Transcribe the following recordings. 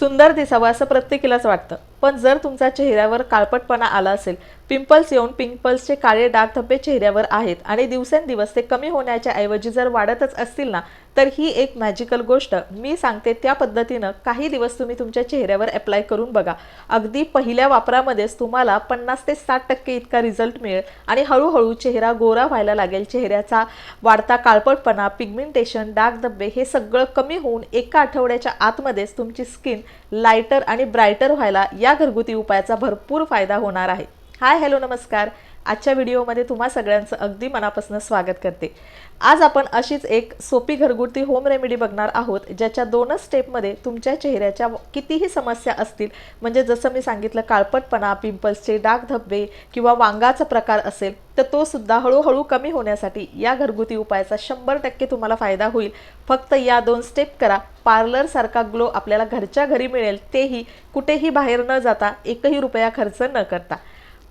सुंदर दिसावं असं प्रत्येकीलाच वाटतं, पण जर तुमच्या चेहऱ्यावर काळपटपणा आला असेल, पिंपल्स येऊन पिंपल्सचे काळे डाग धब्बे चेहऱ्यावर आहेत आणि दिवसेंदिवस ते कमी होण्याच्या ऐवजी जर वाढतच असतील ना, तर ही एक मॅजिकल गोष्ट मी सांगते त्या पद्धतीनं काही दिवस तुम्ही तुमच्या चेहऱ्यावर अप्लाय करून बघा। अगदी पहिल्या वापरामध्येच तुम्हाला 50 ते 60% इतका रिझल्ट मिळेल आणि हळूहळू चेहरा गोरा व्हायला लागेल। चेहऱ्याचा वाढता काळपटपणा, पिगमेंटेशन, डाग धब्बे हे सगळं कमी होऊन एका आठवड्याच्या आतमध्येच तुमची स्किन लाइटर आणि ब्राइटर व्हायला या घरगुती उपायाचा भरपूर फायदा होणार आहे। हाय हॅलो नमस्कार, आजच्या व्हिडिओमध्ये तुम्हा सगळ्यांचं अगदी मनापासून स्वागत करते। आज आपण अशीच एक सोपी घरगुती होम रेमेडी बघणार आहोत, ज्याच्या दोनच स्टेपमध्ये तुमच्या चेहऱ्याच्या कितीही समस्या असतील, म्हणजे जसं मी सांगितलं काळपटपणा, पिंपल्सचे डाग धब्बे किंवा वांगाचा प्रकार असेल, तर तो सुद्धा हळूहळू कमी होण्यासाठी या घरगुती उपायाचा 100% तुम्हाला फायदा होईल। फक्त या 2 स्टेप करा, पार्लर सारखा ग्लो आपल्याला घरच्या घरी मिळेल, तेही कुठेही बाहेर न जाता, एकही रुपया खर्च न करता।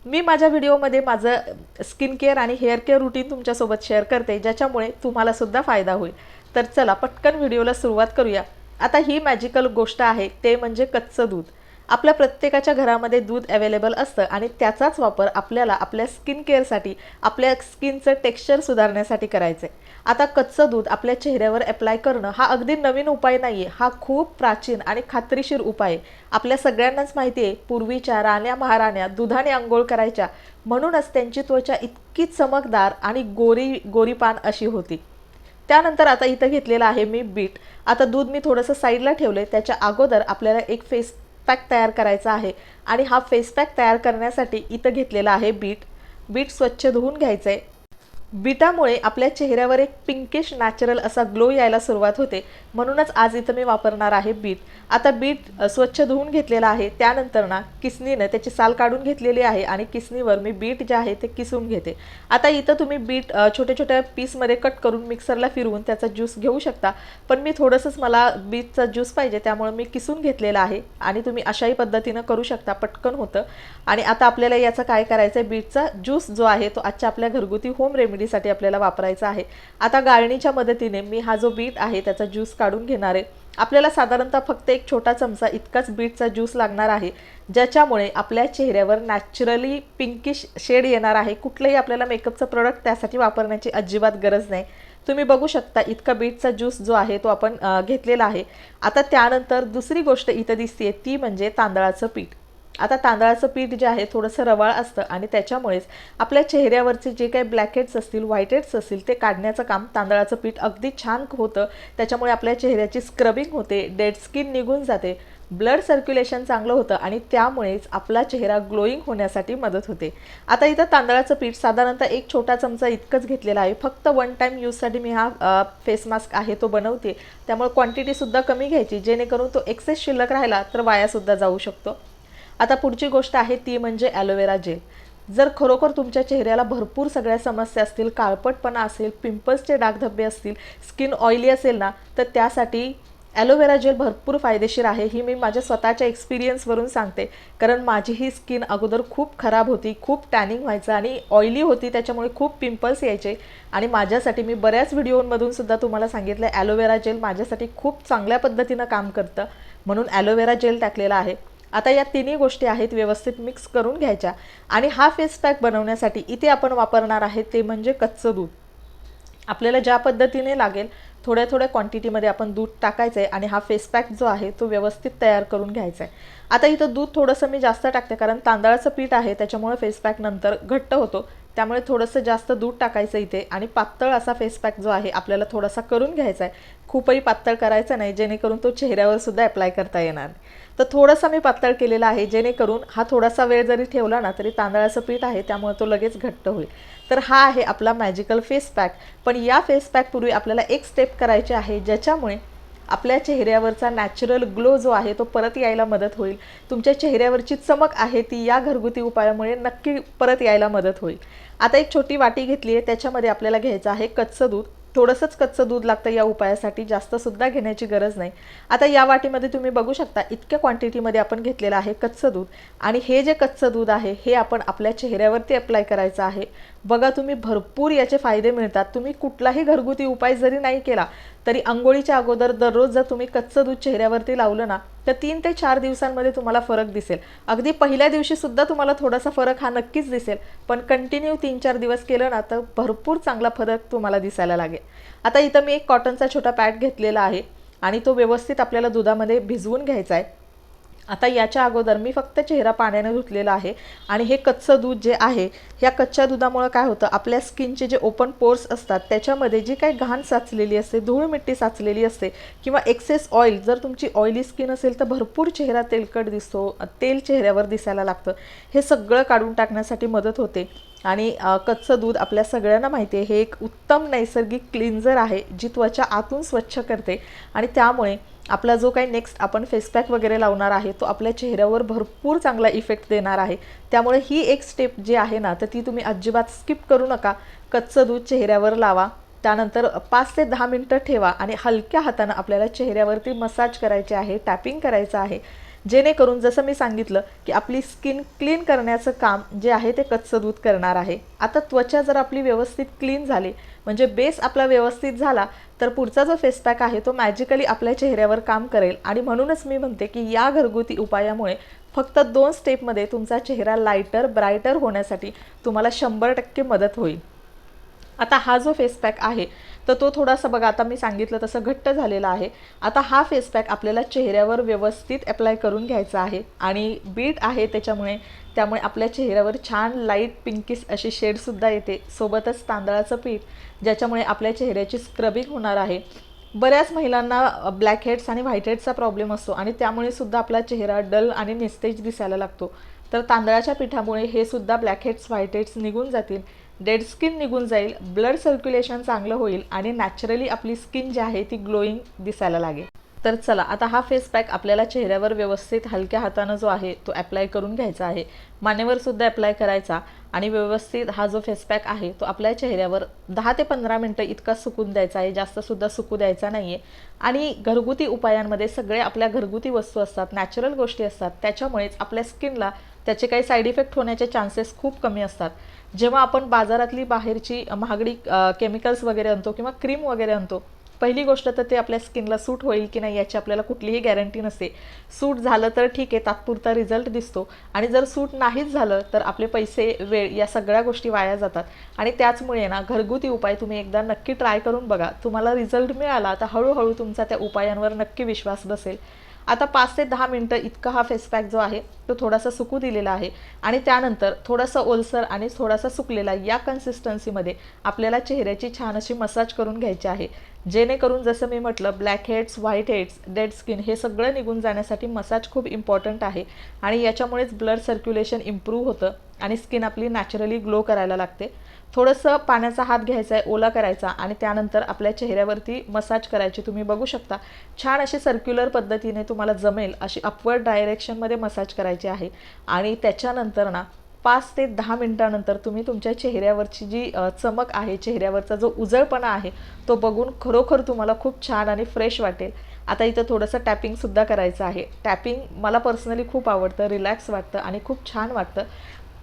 मी माझ्या व्हिडिओमध्ये माझं स्किन केअर आणि हेअर केअर रूटीन तुमच्यासोबत शेअर करते, ज्याच्यामुळे तुम्हाला सुद्धा फायदा होईल। तर चला पटकन व्हिडिओला सुरुवात करूया। आता ही मॅजिकल गोष्ट आहे ते म्हणजे कच्चं दूध। आपल्या प्रत्येकाच्या घरामध्ये दूध अवेलेबल असतं आणि त्याचाच वापर आपल्याला आपल्या स्किन केअरसाठी, आपल्या स्किनचं टेक्स्चर सुधारण्यासाठी करायचं आहे। आता कच्चं दूध आपल्या चेहऱ्यावर अप्लाय करणं हा अगदी नवीन उपाय नाही आहे, हा खूप प्राचीन आणि खात्रीशीर उपाय आहे। आपल्या सगळ्यांनाच माहिती आहे, पूर्वीच्या राण्या महाराण्या दुधाने अंघोळ करायच्या, म्हणूनच त्यांची त्वचा इतकी चमकदार आणि गोरीपान अशी होती। त्यानंतर आता इथं घेतलेलं आहे मी बीट। आता दूध मी थोडंसं साईडला ठेवले, त्याच्या अगोदर आपल्याला एक फेस पॅक तयार करायचा आहे आणि हा फेस पॅक तयार करण्यासाठी इथं घेतलेला आहे बीट स्वच्छ धुवून घ्यायचं आहे। बीटामुळे आपल्या चेहऱ्यावर एक पिंकिश नॅचरल असा ग्लो यायला सुरुवात होते, म्हणूनच आज इथं मी वापरणार आहे बीट। आता बीट स्वच्छ धुवून घेतलेला आहे, त्यानंतर ना किसनीने त्याची साल काढून घेतलेली आहे आणि किसनीवर मी बीट जे आहे ते किसून घेते। आता इथं तुम्ही बीट छोट्या छोट्या पीसमध्ये कट करून मिक्सरला फिरवून त्याचा ज्यूस घेऊ शकता, पण मी थोडंसंच मला बीटचा ज्यूस पाहिजे, त्यामुळे मी किसून घेतलेला आहे आणि तुम्ही अशाही पद्धतीनं करू शकता, पटकन होतं। आणि आता आपल्याला याचं काय करायचं आहे, बीटचा ज्यूस जो आहे तो आजच्या आपल्या घरगुती होम रेमेडीसाठी आपल्याला वापरायचा आहे। आता गाळणीच्या मदतीने मी हा जो बीट आहे त्याचा ज्यूस काढून घेणार आहे। आपल्याला साधारणतः फक्त एक छोटा चमचा इतकाच बीटचा ज्यूस लागणार आहे, ज्याच्यामुळे आपल्या चेहऱ्यावर नॅचरली पिंकिश शेड येणार आहे। कुठलंही आपल्याला मेकअपचं प्रोडक्ट त्यासाठी वापरण्याची अजिबात गरज नाही। तुम्ही बघू शकता इतका बीटचा ज्यूस जो आहे तो आपण घेतलेला आहे। आता त्यानंतर दुसरी गोष्ट इथं दिसते ती म्हणजे तांदळाचं पीठ। आता तांदळाचं पीठ जे आहे थोडंसं रवाळ असतं आणि त्याच्यामुळेच आपल्या चेहऱ्यावरचे जे काही ब्लॅकहेड्स असतील, व्हाईटहेड्स असतील, ते काढण्याचं काम तांदळाचं पीठ अगदी छान होतं। त्याच्यामुळे आपल्या चेहऱ्याची स्क्रबिंग होते, डेड स्किन निघून जाते, ब्लड सर्क्युलेशन चांगलं होतं आणि त्यामुळेच आपला चेहरा ग्लोईंग होण्यासाठी मदत होते। आता इथं तांदळाचं पीठ साधारणतः एक छोटा चमचा इतकंच घेतलेला आहे। फक्त 1 टाइम यूजसाठी मी हा फेस मास्क आहे तो बनवते, त्यामुळे क्वांटिटीसुद्धा कमी घ्यायची, जेणेकरून तो एक्सेस शिल्लक राहिला तर वायासुद्धा जाऊ शकतो। आता पुढची गोष्ट आहे ती म्हणजे ॲलोवेरा जेल। जर खरोखर तुमच्या चेहऱ्याला भरपूर सगळ्या समस्या असतील, काळपटपणा असेल, पिंपल्सचे डाग धब्बे असतील, स्किन ऑइली असेल ना, तर त्यासाठी ॲलोवेरा जेल भरपूर फायदेशीर आहे। ही मी माझ्या स्वतःच्या एक्सपिरियन्सवरून सांगते, कारण माझी ही स्किन अगोदर खूप खराब होती, खूप टॅनिंग व्हायचं आणि ऑइली होती, त्याच्यामुळे खूप पिंपल्स यायचे आणि माझ्यासाठी मी बऱ्याच व्हिडिओमधून सुद्धा तुम्हाला सांगितलं ॲलोवेरा जेल माझ्यासाठी खूप चांगल्या पद्धतीनं काम करतं, म्हणून ॲलोवेरा जेल टाकलेला आहे। आता या तिन्ही गोष्टी आहेत व्यवस्थित मिक्स करून घ्यायच्या आणि हा फेस पॅक बनवण्यासाठी इथे आपण वापरणार आहे ते म्हणजे कच्चं दूध। आपल्याला ज्या पद्धतीने लागेल थोड्या थोड्या क्वांटिटीमध्ये आपण दूध टाकायचं आहे आणि हा फेस पॅक जो आहे तो व्यवस्थित तयार करून घ्यायचा आहे। आता इथं दूध थोडंसं मी जास्त टाकते, कारण तांदळाचं पीठ आहे त्याच्यामुळे फेस पॅक नंतर घट्ट होतो, त्यामुळे थोडंसं जास्त दूध टाकायचं इथे आणि पातळ असा फेस पॅक जो आहे आपल्याला थोडासा करून घ्यायचा आहे। खूपही पातळ करायचं नाही, जेणेकरून तो चेहऱ्यावर सुद्धा अप्लाय करता येणार। तर थोडासा मी पातळ केलेला आहे, जेणेकरून हा थोडासा वेळ जरी ठेवला ना तरी तांदळाचं पीठ आहे त्यामुळे तो लगेच घट्ट होईल। तर हा आहे आपला मॅजिकल फेस पॅक। पण या फेस पॅकपूर्वी आपल्याला एक स्टेप करायची आहे, ज्याच्यामुळे आपल्या चेहऱ्यावरचा नॅचरल ग्लो जो आहे तो परत यायला मदत होईल। तुमच्या चेहऱ्यावरची चमक आहे ती या घरगुती उपायामुळे नक्की परत यायला मदत होईल। आता एक छोटी वाटी घेतली आहे, त्याच्यामध्ये आपल्याला घ्यायचं आहे कच्चं दूध। थोडंसंच कच्चं दूध लागतं या उपायासाठी, जास्त सुद्धा घेण्याची गरज नाही। आता या वाटीमध्ये तुम्ही बघू शकता इतक्या क्वांटिटीमध्ये आपण घेतलेलं आहे कच्चं दूध आणि हे जे कच्चं दूध आहे हे आपण आपल्या चेहऱ्यावरती अप्लाय करायचं आहे। बघा तुम्ही भरपूर याचे फायदे मिळतात। तुम्ही कुठलाही घरगुती उपाय जरी नाही केला तरी अंघोळीच्या अगोदर दररोज जर तुम्ही कच्चं दूध चेहऱ्यावरती लावलं ना तर 3 ते 4 दिवसांमध्ये तुम्हाला फरक दिसेल। अगदी पहिल्या दिवशी सुद्धा तुम्हाला थोडासा फरक हा नक्कीच दिसेल, पण कंटिन्यू 3-4 दिवस केलं ना तर भरपूर चांगला फरक तुम्हाला दिसायला लागेल। आता इथं मी एक कॉटनचा छोटा पॅड घेतलेला आहे आणि तो व्यवस्थित आपल्याला दुधामध्ये भिजवून घ्यायचा आहे। आता याच्या अगोदर मी फक्त चेहरा पाण्याने धुतलेला आहे आणि हे कच्चं दूध जे आहे या कच्च्या दुधामुळे काय होतं, आपल्या स्किनचे जे ओपन पोर्स असतात त्याच्यामध्ये जी काही घाण साचलेली असते, धूळ मिट्टी साचलेली असते किंवा एक्सेस ऑइल, जर तुमची ऑइली स्किन असेल तर भरपूर चेहरा तेलकट दिसतो, तेल चेहऱ्यावर दिसायला लागतं, हे सगळं काढून टाकण्यासाठी मदत होते। आणि कच्चं दूध आपल्या सगळ्यांना माहिती आहे हे एक उत्तम नैसर्गिक क्लिन्झर आहे जी त्वचा आतून स्वच्छ करते आणि त्यामुळे आपला जो काही नेक्स्ट आपण फेस पॅक वगैरे लावणार आहे तो आपल्या चेहऱ्यावर भरपूर चांगला इफेक्ट देणार आहे। त्यामुळे ही एक स्टेप जी आहे ना तर ती तुम्ही अजिबात स्किप करू नका। कच्चं दूध चेहऱ्यावर लावा, त्यानंतर 5 ते 10 मिनिटं ठेवा आणि हलक्या हाताने आपल्याला चेहऱ्यावरती मसाज करायचे आहे, टॅपिंग करायचं आहे, जेणेकरून जसं मी सांगितलं की आपली स्किन क्लीन करण्याचं काम जे आहे ते कच्चं दूध करणार आहे। आता त्वचा जर आपली व्यवस्थित क्लीन झाली म्हणजे बेस आपला व्यवस्थित झाला तर पुढचा जो फेस पॅक आहे तो मॅजिकली आपल्या चेहऱ्यावर काम करेल आणि म्हणूनच मी म्हणते की या घरगुती उपायामुळे फक्त 2 स्टेपमध्ये तुमचा चेहरा लाइटर ब्राइटर होण्यासाठी तुम्हाला 100% मदत होईल। आता हा जो फेस पॅक आहे तर तो थोडासा बघा आता मी सांगितलं तसं घट्ट झालेला आहे। आता हा फेस पॅक आपल्याला चेहऱ्यावर व्यवस्थित अप्लाय करून घ्यायचा आहे आणि बीट आहे त्यामुळे आपल्या चेहऱ्यावर छान लाईट पिंकिश अशी शेडसुद्धा येते, सोबतच तांदळाचं पीठ ज्याच्यामुळे आपल्या चेहऱ्याची स्क्रबिंग होणार आहे। बऱ्याच महिलांना ब्लॅक हेड्स आणि व्हाईट हेड्सचा प्रॉब्लेम असतो आणि त्यामुळे सुद्धा आपला चेहरा डल आणि निस्तेज दिसायला लागतो, तर तांदळाच्या पिठामुळे हे सुद्धा ब्लॅक हेड्स व्हाईट हेड्स निघून जातील, डेड स्किन निघून जाईल, ब्लड सर्क्युलेशन चांगलं होईल आणि नॅचरली आपली स्किन जी आहे ती ग्लोईंग दिसायला लागेल। तर चला आता हा फेस पॅक आपल्याला चेहऱ्यावर व्यवस्थित हलक्या हाताने जो आहे तो अप्लाय करून घ्यायचा आहे, मानेवर सुद्धा अप्लाय करायचा आणि व्यवस्थित हा जो फेस पॅक आहे तो आपल्या चेहऱ्यावर 10 ते 15 मिनिटं इतका सुकून द्यायचा आहे, जास्त सुद्धा सुकू द्यायचा नाहीये। आणि घरगुती उपायांमध्ये सगळे आपल्या घरगुती वस्तू असतात, नॅचरल गोष्टी असतात, त्याच्यामुळेच आपल्या स्किनला त्याचे काही साईड इफेक्ट होण्याचे चान्सेस खूप कमी असतात। जेव्हा आपण बाजारातली बाहेरची महागडी केमिकल्स वगैरे आणतो किंवा क्रीम वगैरे आणतो, पहिली गोष्ट तर ते आपल्या स्किनला सूट होईल की नाही याची आपल्याला कुठलीही गॅरंटी नसते। सूट झालं तर ठीक आहे, तात्पुरता रिझल्ट दिसतो आणि जर सूट नाहीच झालं तर आपले पैसे, वेळ या सगळ्या गोष्टी वाया जातात। आणि त्याचमुळे ना घरगुती उपाय तुम्ही एकदा नक्की ट्राय करून बघा, तुम्हाला रिझल्ट मिळाला तर हळूहळू तुमचा त्या उपायांवर नक्की विश्वास बसेल। आता 5 ते 10 मिनिटं इतका हा फेस पॅक जो आहे तो थोडासा सुकू दिलेला आहे आणि त्यानंतर थोडासा ओलसर आणि थोडासा सुकलेला या कन्सिस्टन्सीमध्ये आपल्याला चेहऱ्याची छान अशी मसाज करून घ्यायची आहे, जेणेकरून जसं मी म्हटलं black heads, white heads, dead skin हे सगळं निघून जाण्यासाठी मसाज खूप इम्पॉर्टंट आहे आणि याच्यामुळेच ब्लड सर्क्युलेशन इम्प्रूव्ह होतं आणि स्किन आपली नॅचरली ग्लो करायला लागते। थोडंसं पाण्याचा हात घ्यायचा आहे, ओला करायचा आणि त्यानंतर आपल्या चेहऱ्यावरती मसाज करायची। तुम्ही बघू शकता छान अशी सर्क्युलर पद्धतीने तुम्हाला जमेल अशी अपवर्ड डायरेक्शनमध्ये मसाज करायची आहे आणि त्याच्यानंतर ना 5 ते 10 मिनिटांनंतर तुम्ही तुमच्या चेहऱ्यावरची जी चमक आहे, चेहऱ्यावरचा जो उजळपणा आहे तो बघून खरोखर तुम्हाला खूप छान आणि फ्रेश वाटेल। आता इथं थोडंसं टॅपिंगसुद्धा करायचं आहे। टॅपिंग मला पर्सनली खूप आवडतं, रिलॅक्स वाटतं आणि खूप छान वाटतं,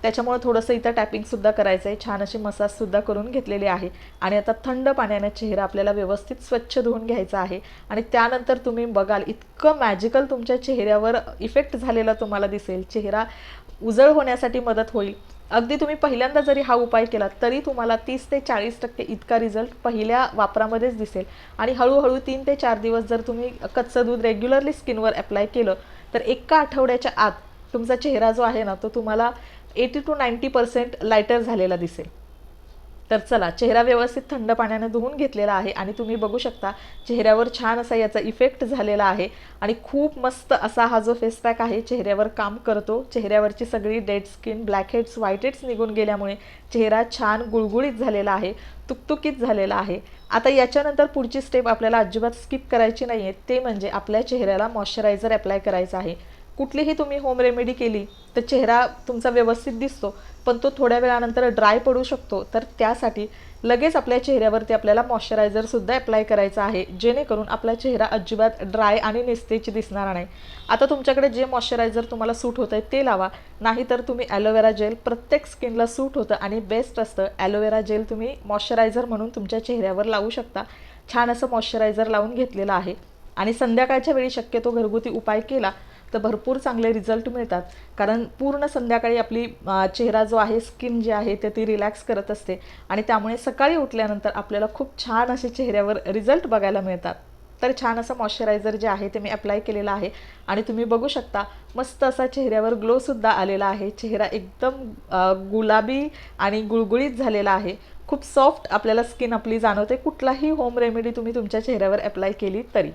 त्याच्यामुळे थोडंसं इथं टॅपिंगसुद्धा करायचं आहे, छान अशी मसाजसुद्धा करून घेतलेली आहे। आणि आता थंड पाण्याने चेहरा आपल्याला व्यवस्थित स्वच्छ धुवून घ्यायचा आहे आणि त्यानंतर तुम्ही बघाल इतकं मॅजिकल तुमच्या चेहऱ्यावर इफेक्ट झालेला तुम्हाला दिसेल, चेहरा उजळ होण्यासाठी मदत होईल। अगदी तुम्ही पहिल्यांदा जरी हा उपाय केला तरी तुम्हाला 30 ते 40% इतका रिझल्ट पहिल्या वापरामध्येच दिसेल आणि हळूहळू 3 ते 4 दिवस जर तुम्ही कच्चं दूध रेग्युलरली स्किनवर अप्लाय केलं तर एका आठवड्याच्या आत तुमचा चेहरा जो आहे ना तो तुम्हाला 80 to 90% लाइटर झालेला दिसेल। तर चला चेहरा व्यवस्थित थंड पाण्याने धुवून घेतलेला आहे आणि तुम्ही बघू शकता चेहऱ्यावर छान असा याचा इफेक्ट झालेला आहे आणि खूप मस्त असा हा जो फेस पॅक आहे चेहऱ्यावर काम करतो। चेहऱ्यावरची सगळी dead skin, black heads, white heads निघून गेल्यामुळे चेहरा छान गुळगुळीत झालेला आहे, तुकतुकीत झालेला आहे। आता याच्यानंतर पुढची स्टेप आपल्याला अजिबात स्किप करायची नाही आहे, ते म्हणजे आपल्या चेहऱ्याला मॉइश्चरायझर अप्लाय करायचा आहे। कुठलीही तुम्ही होम रेमेडी केली तर चेहरा तुमचा व्यवस्थित दिसतो, पण तो थोड्या वेळानंतर ड्राय पडू शकतो, तर त्यासाठी लगेच आपल्या चेहऱ्यावरती आपल्याला मॉइश्चरायझरसुद्धा अप्लाय करायचं आहे, जेणेकरून आपला चेहरा अजिबात ड्राय आणि निस्तेज दिसणार नाही. आता तुमच्याकडे जे मॉइश्चरायझर तुम्हाला सूट होतं आहे ते लावा, नाहीतर तुम्ही ॲलोवेरा जेल, प्रत्येक स्किनला सूट होतं आणि बेस्ट असतं. ॲलोवेरा जेल तुम्ही मॉइश्चरायझर म्हणून तुमच्या चेहऱ्यावर लावू शकता. छान असं मॉइश्चरायझर लावून घेतलेलं आहे आणि संध्याकाळच्या वेळी शक्यतो घरगुती उपाय केला तर भरपूर चांगले रिझल्ट मिळतात. कारण पूर्ण संध्याकाळी आपली चेहरा जो आहे, स्किन जी आहे ते ती रिलॅक्स करत असते आणि त्यामुळे सकाळी उठल्यानंतर आपल्याला खूप छान असे चेहऱ्यावर रिझल्ट बघायला मिळतात. तर छान असं मॉइश्चरायझर जे आहे ते मी अप्लाय केलेलं आहे आणि तुम्ही बघू शकता मस्त असा चेहऱ्यावर ग्लोसुद्धा आलेला आहे. चेहरा एकदम गुलाबी आणि गुळगुळीत झालेला आहे. खूप सॉफ्ट आपल्याला स्किन आपली जाणवते, कुठलाही होम रेमेडी तुम्ही तुमच्या चेहऱ्यावर अप्लाय केली तरी.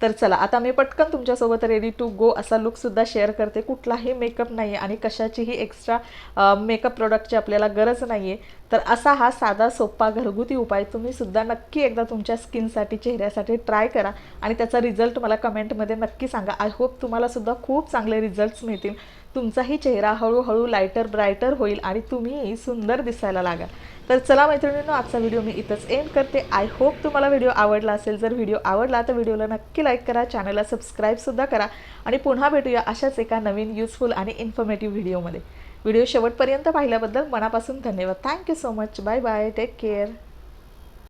तर चला आता मी पटकन तुमच्यासोबत रेडी टू गो असा लुकसुद्धा शेअर करते. कुठलाही मेकअप नाही आहे आणि कशाचीही एक्स्ट्रा मेकअप प्रोडक्टची आपल्याला गरज नाही आहे. तर असा हा साधा सोपा घरगुती उपाय तुम्हीसुद्धा नक्की एकदा तुमच्या स्किनसाठी, चेहऱ्यासाठी ट्राय करा आणि त्याचा रिझल्ट मला कमेंटमध्ये नक्की सांगा. आय होप तुम्हालासुद्धा खूप चांगले रिझल्ट्स मिळतील. तुमचाही चेहरा हळूहळू लायटर ब्रायटर होईल आणि तुम्ही सुंदर दिसायला लागाल. तर चला मैत्रिणींनो, आजचा व्हिडिओ मी इथंच एंड करते. आय होप तुम्हाला व्हिडिओ आवडला असेल. जर व्हिडिओ आवडला तर व्हिडिओला नक्की लाईक करा, चॅनलला सबस्क्राईबसुद्धा करा आणि पुन्हा भेटूया अशाच एका नवीन युजफुल आणि इन्फॉर्मेटिव्ह व्हिडिओमध्ये. व्हिडिओ शेवटपर्यंत पाहिल्याबद्दल मनापासून धन्यवाद. Thank you so much. Bye bye. Take care.